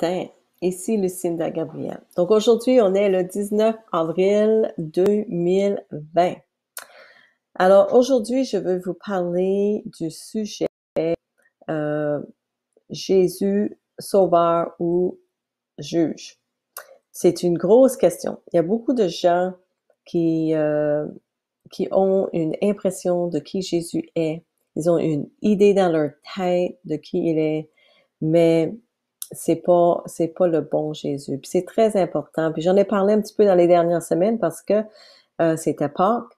matin. Ici Lucinda Gabriel. Donc aujourd'hui, on est le 19 avril 2020. Alors aujourd'hui, je veux vous parler du sujet Jésus sauveur ou juge. C'est une grosse question. Il y a beaucoup de gens qui ont une impression de qui Jésus est. Ils ont une idée dans leur tête de qui il est, mais c'est pas le bon Jésus. Puis c'est très important. Puis j'en ai parlé un petit peu dans les dernières semaines parce que c'était Pâques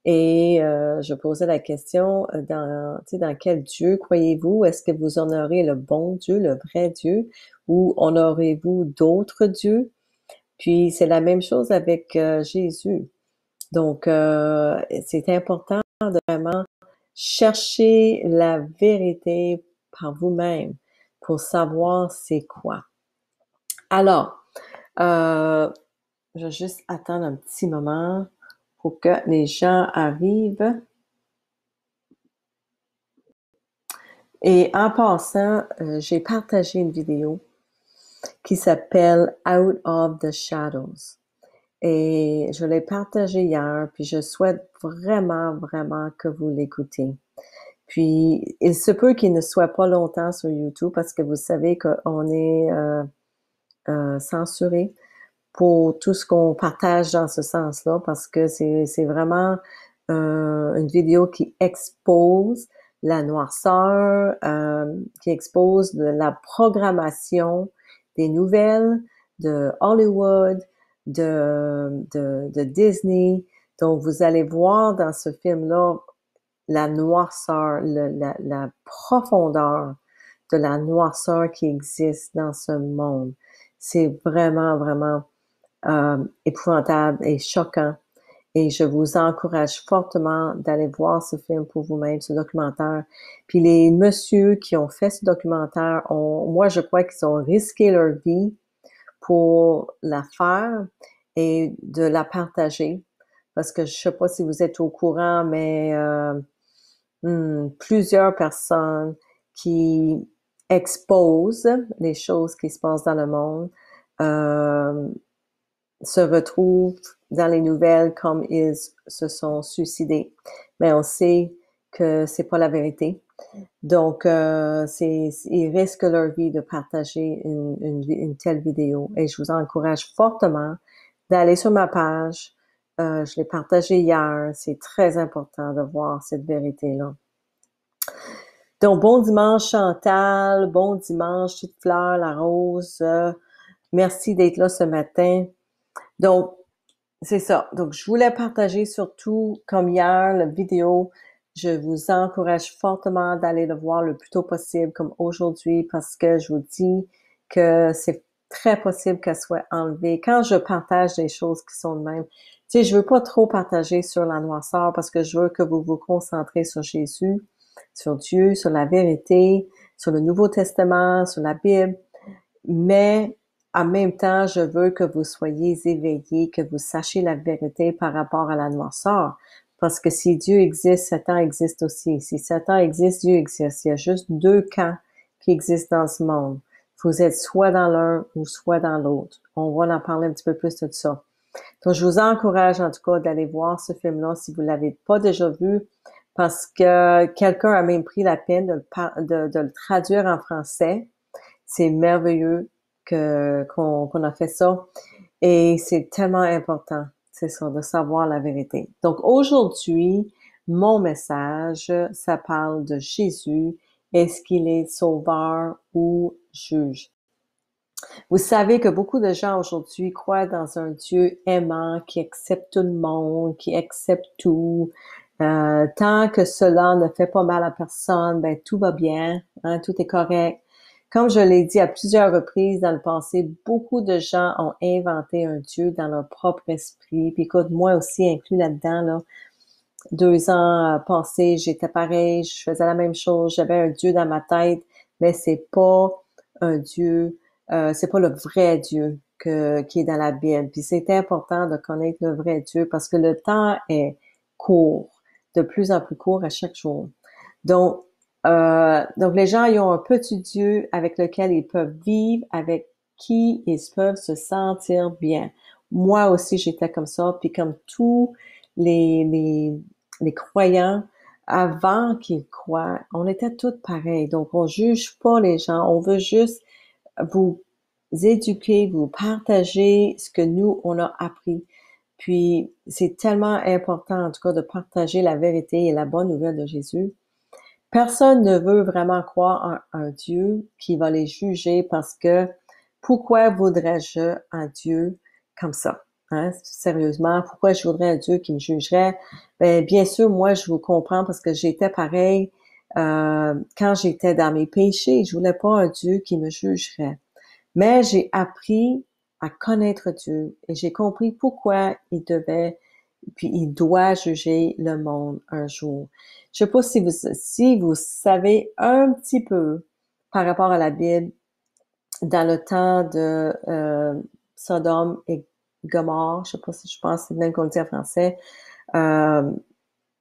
et je posais la question dans quel Dieu croyez-vous? Est-ce que vous honorez le bon Dieu, le vrai Dieu, ou honorez-vous d'autres dieux? Puis c'est la même chose avec Jésus. Donc c'est important de vraiment chercher la vérité par vous-même pour savoir c'est quoi. Alors, je vais juste attendre un petit moment pour que les gens arrivent. Et en passant, j'ai partagé une vidéo qui s'appelle Out of the Shadows. Et je l'ai partagée hier, puis je souhaite vraiment, vraiment que vous l'écoutez. Puis, il se peut qu'il ne soit pas longtemps sur YouTube parce que vous savez qu'on est censuré pour tout ce qu'on partage dans ce sens-là parce que c'est vraiment une vidéo qui expose la noirceur, qui expose la programmation des nouvelles de Hollywood, de Disney. Donc, vous allez voir dans ce film-là la noirceur, la profondeur de la noirceur qui existe dans ce monde. C'est vraiment, vraiment épouvantable et choquant. Et je vous encourage fortement d'aller voir ce film pour vous-même, ce documentaire. Puis les messieurs qui ont fait ce documentaire, moi je crois qu'ils ont risqué leur vie pour la faire et de la partager. Parce que je sais pas si vous êtes au courant, mais plusieurs personnes qui exposent les choses qui se passent dans le monde se retrouvent dans les nouvelles comme ils se sont suicidés. Mais on sait que c'est pas la vérité. Donc, ils risquent leur vie de partager une telle vidéo. Et je vous encourage fortement d'aller sur ma page. Je l'ai partagé hier. C'est très important de voir cette vérité-là. Donc, bon dimanche Chantal, bon dimanche Petite Fleur, la Rose. Merci d'être là ce matin. Donc, c'est ça. Donc, je voulais partager surtout, comme hier, la vidéo. Je vous encourage fortement d'aller le voir le plus tôt possible, comme aujourd'hui, parce que je vous dis que c'est très possible qu'elle soit enlevée. Quand je partage des choses qui sont de même, tu sais, je veux pas trop partager sur la noirceur parce que je veux que vous vous concentrez sur Jésus, sur Dieu, sur la vérité, sur le Nouveau Testament, sur la Bible. Mais en même temps, je veux que vous soyez éveillés, que vous sachiez la vérité par rapport à la noirceur. Parce que si Dieu existe, Satan existe aussi. Si Satan existe, Dieu existe. Il y a juste deux camps qui existent dans ce monde. Vous êtes soit dans l'un ou soit dans l'autre. On va en parler un petit peu plus de ça. Donc, je vous encourage en tout cas d'aller voir ce film-là si vous l'avez pas déjà vu, parce que quelqu'un a même pris la peine de le traduire en français. C'est merveilleux qu'on a fait ça. Et c'est tellement important, c'est ça, de savoir la vérité. Donc aujourd'hui, mon message, ça parle de Jésus. Est-ce qu'il est sauveur ou juge? Vous savez que beaucoup de gens aujourd'hui croient dans un Dieu aimant qui accepte tout le monde, qui accepte tout. Tant que cela ne fait pas mal à personne, ben tout va bien, hein, tout est correct. Comme je l'ai dit à plusieurs reprises dans le passé, beaucoup de gens ont inventé un Dieu dans leur propre esprit. Puis écoute, moi aussi inclus là-dedans, là. 2 ans passés, j'étais pareil, je faisais la même chose, j'avais un Dieu dans ma tête, mais c'est pas un Dieu, c'est pas le vrai Dieu qui est dans la Bible. Puis c'est important de connaître le vrai Dieu parce que le temps est court, de plus en plus court à chaque jour. Donc les gens, ils ont un petit Dieu avec lequel ils peuvent vivre, avec qui ils peuvent se sentir bien. Moi aussi, j'étais comme ça, puis comme tous les, les, les croyants, avant qu'ils croient, on était tous pareils. Donc, on juge pas les gens, on veut juste vous éduquer, vous partager ce que nous, on a appris. Puis, c'est tellement important, en tout cas, de partager la vérité et la bonne nouvelle de Jésus. Personne ne veut vraiment croire en un Dieu qui va les juger parce que pourquoi voudrais-je un Dieu comme ça? Hein? Sérieusement, pourquoi je voudrais un Dieu qui me jugerait? Ben, bien sûr, moi, je vous comprends parce que j'étais pareil quand j'étais dans mes péchés. Je voulais pas un Dieu qui me jugerait. Mais j'ai appris à connaître Dieu et j'ai compris pourquoi puis il doit juger le monde un jour. Je sais pas si vous savez un petit peu par rapport à la Bible, dans le temps de Sodome et Gomorrhe, je sais pas si je pense c'est même qu'on le dit en français, euh,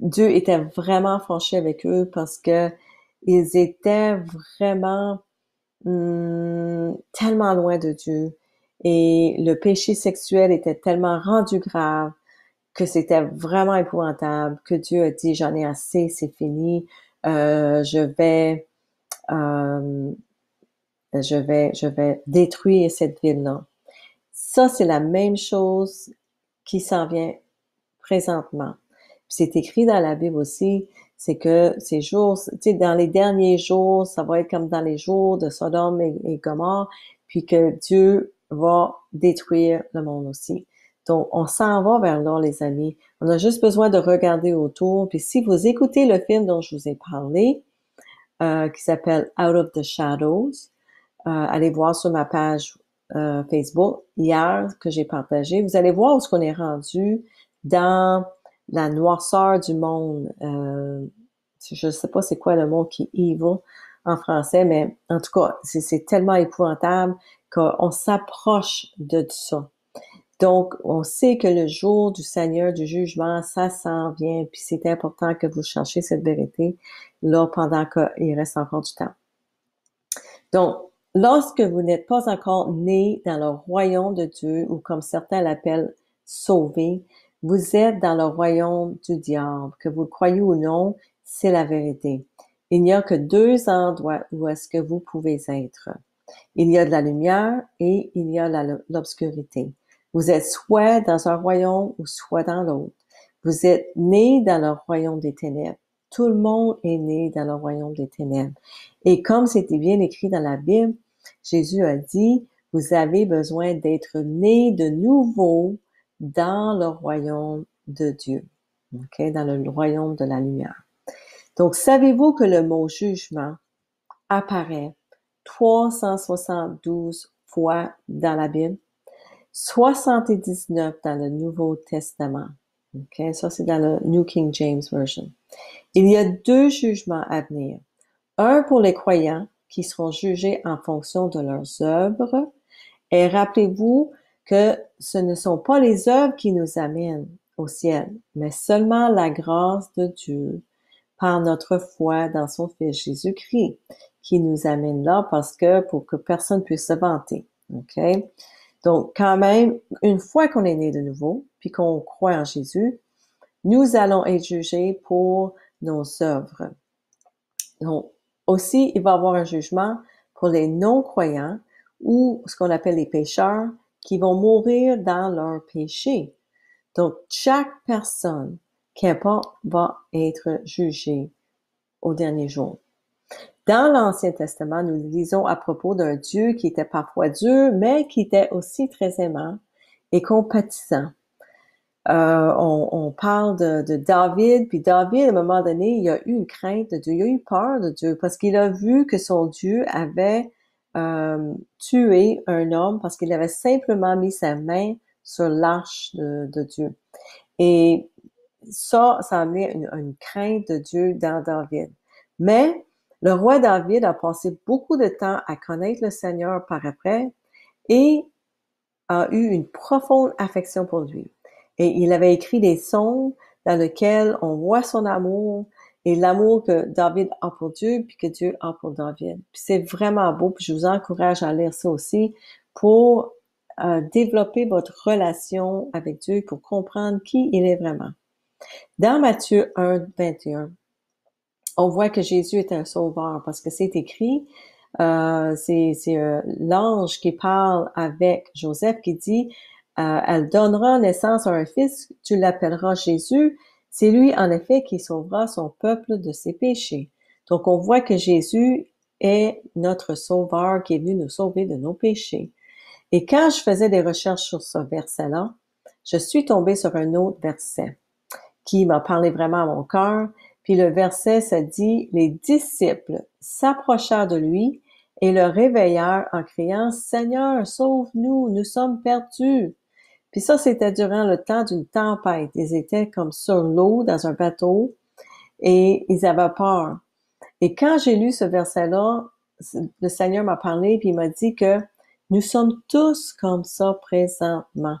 Dieu était vraiment fâché avec eux parce que ils étaient vraiment tellement loin de Dieu et le péché sexuel était tellement rendu grave que c'était vraiment épouvantable, que Dieu a dit j'en ai assez, c'est fini, je vais euh, je vais détruire cette ville-là. Ça, c'est la même chose qui s'en vient présentement. Puis c'est écrit dans la Bible aussi, c'est que ces jours, tu sais, dans les derniers jours, ça va être comme dans les jours de Sodome et Gomorrhe, puis que Dieu va détruire le monde aussi. Donc, on s'en va vers là, les amis. On a juste besoin de regarder autour. Puis si vous écoutez le film dont je vous ai parlé, qui s'appelle Out of the Shadows, allez voir sur ma page Facebook hier que j'ai partagé. Vous allez voir où est-ce qu'on est rendu dans la noirceur du monde. Je ne sais pas c'est quoi le mot qui est evil en français, mais en tout cas, c'est tellement épouvantable qu'on s'approche de ça. Donc, on sait que le jour du Seigneur, du jugement, ça s'en vient, puis c'est important que vous cherchiez cette vérité là pendant qu'il reste encore du temps. Donc, lorsque vous n'êtes pas encore né dans le royaume de Dieu, ou comme certains l'appellent, sauvé, vous êtes dans le royaume du diable. Que vous le croyez ou non, c'est la vérité. Il n'y a que deux endroits où est-ce que vous pouvez être. Il y a de la lumière et il y a l'obscurité. Vous êtes soit dans un royaume ou soit dans l'autre. Vous êtes né dans le royaume des ténèbres. Tout le monde est né dans le royaume des ténèbres. Et comme c'était bien écrit dans la Bible, Jésus a dit, vous avez besoin d'être né de nouveau dans le royaume de Dieu. Okay? Dans le royaume de la lumière. Donc, savez-vous que le mot jugement apparaît 372 fois dans la Bible, 79 dans le Nouveau Testament. Okay? Ça, c'est dans le New King James Version. Il y a deux jugements à venir. Un pour les croyants qui seront jugés en fonction de leurs œuvres. Et rappelez-vous que ce ne sont pas les œuvres qui nous amènent au ciel, mais seulement la grâce de Dieu par notre foi dans son Fils Jésus-Christ qui nous amène là parce que pour que personne puisse se vanter. OK? Donc, quand même, une fois qu'on est né de nouveau, puis qu'on croit en Jésus, nous allons être jugés pour nos œuvres. Donc, aussi, il va y avoir un jugement pour les non-croyants ou ce qu'on appelle les pécheurs qui vont mourir dans leur péché. Donc, chaque personne, qu'importe, va être jugée au dernier jour. Dans l'Ancien Testament, nous lisons à propos d'un Dieu qui était parfois dur, mais qui était aussi très aimant et compatissant. On parle de David, puis David, à un moment donné, il a eu une crainte de Dieu, il a eu peur de Dieu, parce qu'il a vu que son Dieu avait tué un homme parce qu'il avait simplement mis sa main sur l'arche de Dieu. Et ça a amené une crainte de Dieu dans David. Mais le roi David a passé beaucoup de temps à connaître le Seigneur par après et a eu une profonde affection pour lui. Et il avait écrit des psaumes dans lesquels on voit son amour et l'amour que David a pour Dieu puis que Dieu a pour David. Puis c'est vraiment beau, puis je vous encourage à lire ça aussi pour développer votre relation avec Dieu, pour comprendre qui il est vraiment. Dans Matthieu 1, 21, on voit que Jésus est un sauveur parce que c'est écrit, c'est l'ange qui parle avec Joseph qui dit, elle donnera naissance à un fils, tu l'appelleras Jésus. C'est lui, en effet, qui sauvera son peuple de ses péchés. Donc, on voit que Jésus est notre sauveur qui est venu nous sauver de nos péchés. Et quand je faisais des recherches sur ce verset-là, je suis tombée sur un autre verset qui m'a parlé vraiment à mon cœur. Puis le verset, ça dit, les disciples s'approchèrent de lui et le réveillèrent en criant, Seigneur, sauve-nous, nous sommes perdus. Puis ça, c'était durant le temps d'une tempête. Ils étaient comme sur l'eau, dans un bateau, et ils avaient peur. Et quand j'ai lu ce verset-là, le Seigneur m'a parlé, puis il m'a dit que nous sommes tous comme ça présentement.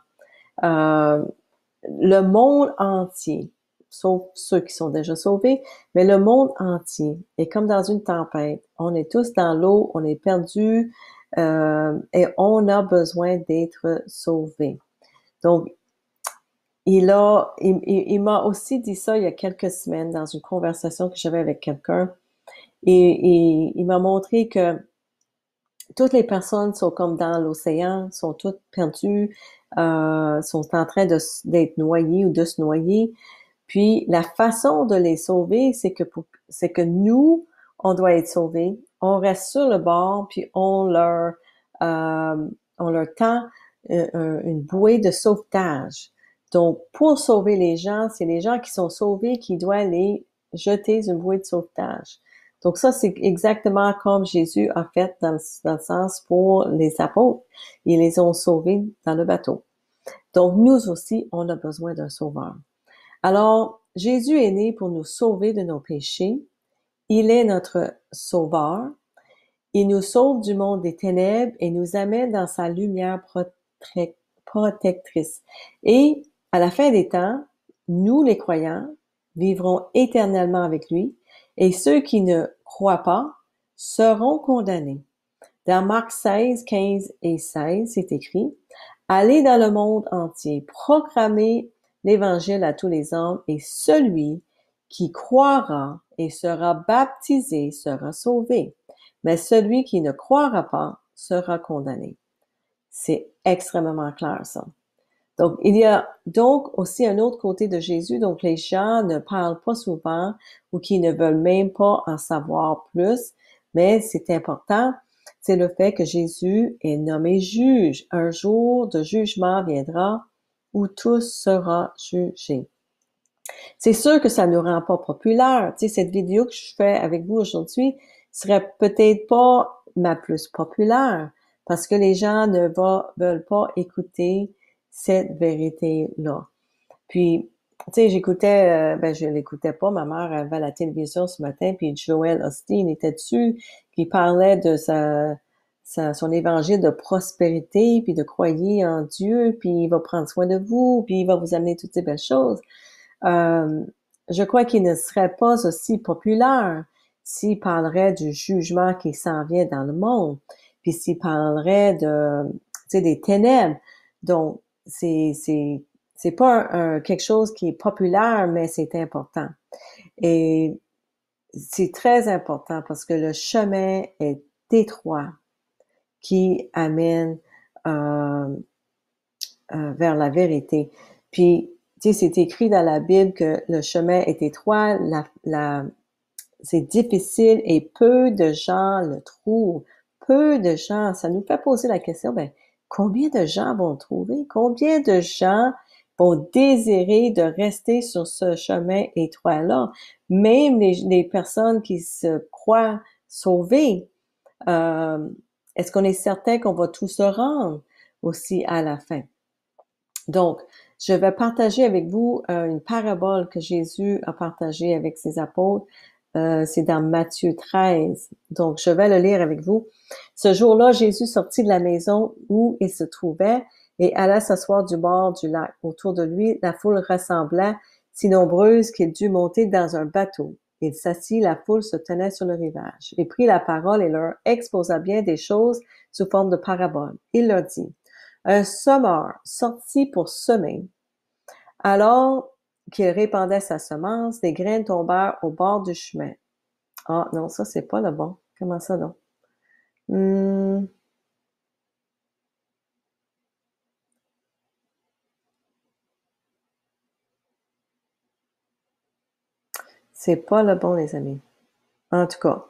Le monde entier, sauf ceux qui sont déjà sauvés, mais le monde entier est comme dans une tempête. On est tous dans l'eau, on est perdus et on a besoin d'être sauvés. Donc, il m'a aussi dit ça il y a quelques semaines dans une conversation que j'avais avec quelqu'un et il m'a montré que toutes les personnes sont comme dans l'océan, sont toutes perdues, sont en train d'être noyées ou de se noyer. Puis la façon de les sauver, c'est que nous, on doit être sauvés. On reste sur le bord, puis on leur tend une bouée de sauvetage. Donc, pour sauver les gens, c'est les gens qui sont sauvés qui doivent les jeter une bouée de sauvetage. Donc ça, c'est exactement comme Jésus a fait dans le sens pour les apôtres. Ils les ont sauvés dans le bateau. Donc nous aussi, on a besoin d'un sauveur. Alors, Jésus est né pour nous sauver de nos péchés. Il est notre sauveur. Il nous sauve du monde des ténèbres et nous amène dans sa lumière protectrice. Et à la fin des temps, nous, les croyants, vivrons éternellement avec lui et ceux qui ne croient pas seront condamnés. Dans Marc 16, 15 et 16, c'est écrit, « Allez dans le monde entier, proclamez l'Évangile à tous les hommes et celui qui croira et sera baptisé sera sauvé, mais celui qui ne croira pas sera condamné. » C'est extrêmement clair, ça. Donc, il y a donc aussi un autre côté de Jésus, donc les gens ne parlent pas souvent ou qui ne veulent même pas en savoir plus, mais c'est important, c'est le fait que Jésus est nommé juge. Un jour de jugement viendra où tout sera jugé. C'est sûr que ça ne nous rend pas populaire. Tu sais, cette vidéo que je fais avec vous aujourd'hui serait peut-être pas ma plus populaire parce que les gens ne veulent pas écouter cette vérité-là. Puis, tu sais, je l'écoutais pas, ma mère avait à la télévision ce matin, puis Joel Osteen était dessus, puis il parlait de son évangile de prospérité, puis de croyer en Dieu, puis il va prendre soin de vous, puis il va vous amener toutes ces belles choses. Je crois qu'il ne serait pas aussi populaire s'il parlerait du jugement qui s'en vient dans le monde, puis s'il parlerait des ténèbres. Donc, c'est pas quelque chose qui est populaire, mais c'est important. Et c'est très important parce que le chemin est étroit qui amène vers la vérité. Puis, tu sais, c'est écrit dans la Bible que le chemin est étroit, c'est difficile et peu de gens le trouvent. Peu de gens, ça nous fait poser la question, combien de gens vont le trouver? Combien de gens vont désirer de rester sur ce chemin étroit-là? Même les personnes qui se croient sauvées, est-ce qu'on est certain qu'on va tous se rendre aussi à la fin? Donc, je vais partager avec vous une parabole que Jésus a partagée avec ses apôtres. C'est dans Matthieu 13. Donc, je vais le lire avec vous. Ce jour-là, Jésus sortit de la maison où il se trouvait et alla s'asseoir du bord du lac. Autour de lui, la foule rassembla si nombreuse qu'il dut monter dans un bateau. Il s'assit, la foule se tenait sur le rivage. Il prit la parole et leur exposa bien des choses sous forme de paraboles. Il leur dit, un semeur sortit pour semer. Alors qu'il répandait sa semence, des graines tombèrent au bord du chemin. Ah non, ça c'est pas le bon. Comment ça donc? C'est pas le bon, les amis. En tout cas,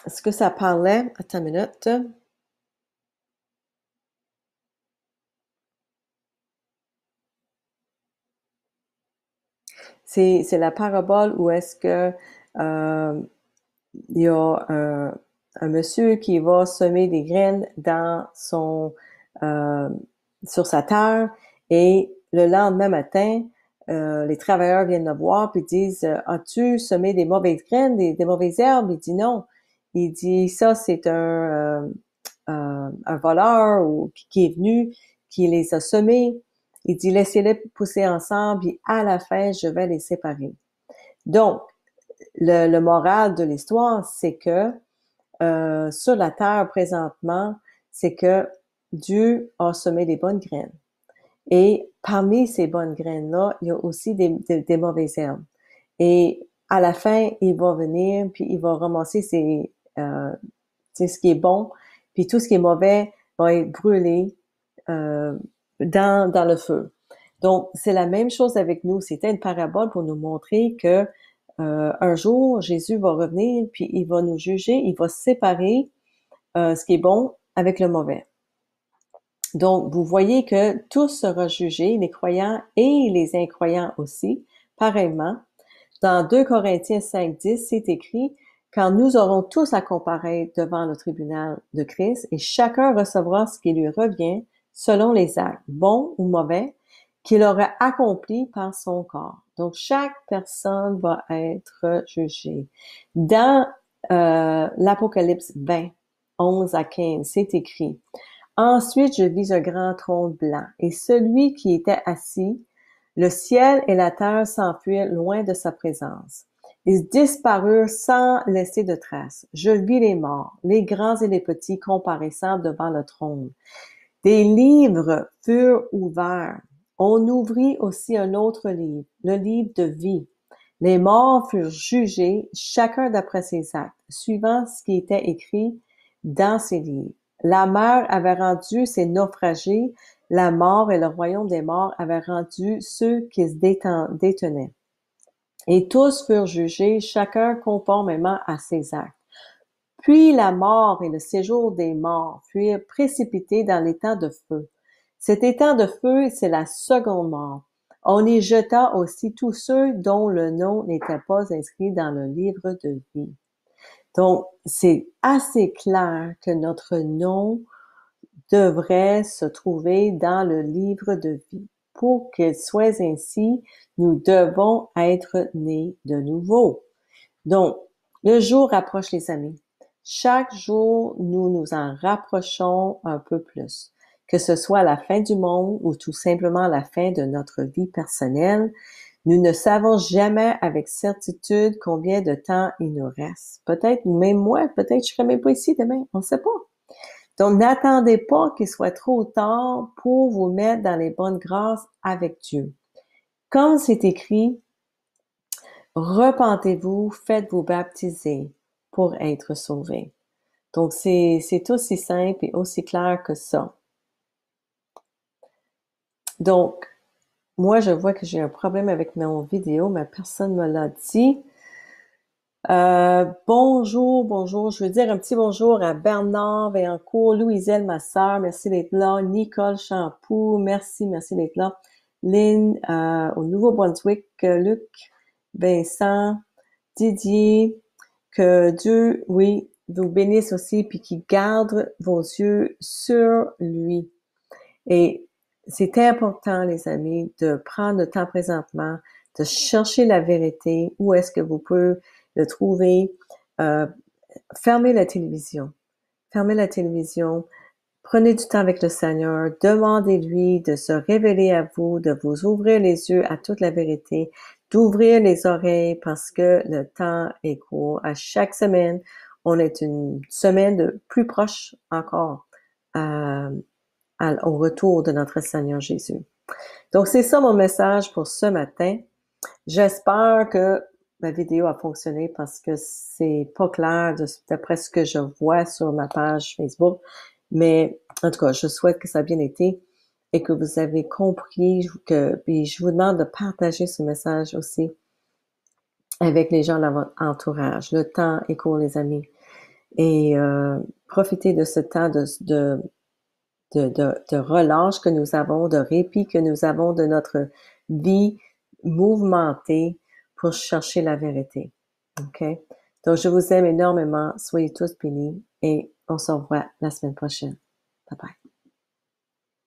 est-ce que ça parlait? Attends une minute. C'est la parabole où est-ce que il y a un monsieur qui va semer des graines dans son sur sa terre et le lendemain matin, les travailleurs viennent le voir puis disent as-tu semé des mauvaises graines, des mauvaises herbes? Il dit non. Il dit ça c'est un voleur ou qui est venu, qui les a semés. Il dit laissez-les pousser ensemble et à la fin je vais les séparer. Donc le moral de l'histoire, c'est que sur la terre présentement, c'est que Dieu a semé des bonnes graines. Et parmi ces bonnes graines-là, il y a aussi des mauvaises herbes. Et à la fin, il va venir, puis il va ramasser ce qui est bon, puis tout ce qui est mauvais va être brûlé dans le feu. Donc, c'est la même chose avec nous. C'était une parabole pour nous montrer que un jour, Jésus va revenir, puis il va nous juger, il va séparer ce qui est bon avec le mauvais. Donc, vous voyez que tout sera jugé, les croyants et les incroyants aussi, pareillement. Dans 2 Corinthiens 5:10, c'est écrit, quand nous aurons tous à comparaître devant le tribunal de Christ, et chacun recevra ce qui lui revient selon les actes, bons ou mauvais, qu'il aura accompli par son corps. Donc, chaque personne va être jugée. Dans l'Apocalypse 20, 11 à 15, c'est écrit, ensuite je vis un grand trône blanc, et celui qui était assis, le ciel et la terre s'enfuirent loin de sa présence. Ils disparurent sans laisser de traces. Je vis les morts, les grands et les petits comparaissant devant le trône. Des livres furent ouverts. On ouvrit aussi un autre livre, le livre de vie. Les morts furent jugés, chacun d'après ses actes, suivant ce qui était écrit dans ces livres. La mer avait rendu ses naufragés, la mort et le royaume des morts avaient rendu ceux qui se détenaient. Et tous furent jugés, chacun conformément à ses actes. Puis la mort et le séjour des morts furent précipités dans l'étang de feu. Cet étang de feu, c'est la seconde mort. On y jeta aussi tous ceux dont le nom n'était pas inscrit dans le livre de vie. Donc, c'est assez clair que notre nom devrait se trouver dans le livre de vie. Pour qu'il soit ainsi, nous devons être nés de nouveau. Donc, le jour approche, les amis. Chaque jour, nous nous en rapprochons un peu plus. Que ce soit la fin du monde ou tout simplement la fin de notre vie personnelle, nous ne savons jamais avec certitude combien de temps il nous reste. Peut-être, même moi, peut-être je serai même pas ici demain, on ne sait pas. Donc, n'attendez pas qu'il soit trop tard pour vous mettre dans les bonnes grâces avec Dieu. Comme c'est écrit, repentez-vous, faites-vous baptiser pour être sauvés. Donc, c'est aussi simple et aussi clair que ça. Donc, moi, je vois que j'ai un problème avec mon vidéo, mais personne ne me l'a dit. Bonjour. Je veux dire un petit bonjour à Bernard Vaillancourt, Louiselle, ma sœur, merci d'être là. Nicole Champoux, merci d'être là. Lynn, au Nouveau-Brunswick, Luc, Vincent, Didier, que Dieu, oui, vous bénisse aussi, puis qu'il garde vos yeux sur lui. Et c'est important, les amis, de prendre le temps présentement, de chercher la vérité, où est-ce que vous pouvez le trouver. Fermez la télévision. Prenez du temps avec le Seigneur. Demandez-lui de se révéler à vous, de vous ouvrir les yeux à toute la vérité, d'ouvrir les oreilles parce que le temps est court. À chaque semaine, on est une semaine de plus proche encore au retour de notre Seigneur Jésus. Donc, c'est ça mon message pour ce matin. J'espère que ma vidéo a fonctionné parce que c'est pas clair d'après ce que je vois sur ma page Facebook. Mais en tout cas, je souhaite que ça a bien été et que vous avez compris puis je vous demande de partager ce message aussi avec les gens dans votre entourage. Le temps est court, les amis. Et profitez de ce temps de relâche que nous avons, de répit que nous avons de notre vie mouvementée pour chercher la vérité. OK? Donc, je vous aime énormément. Soyez tous bénis et on se revoit la semaine prochaine. Bye bye.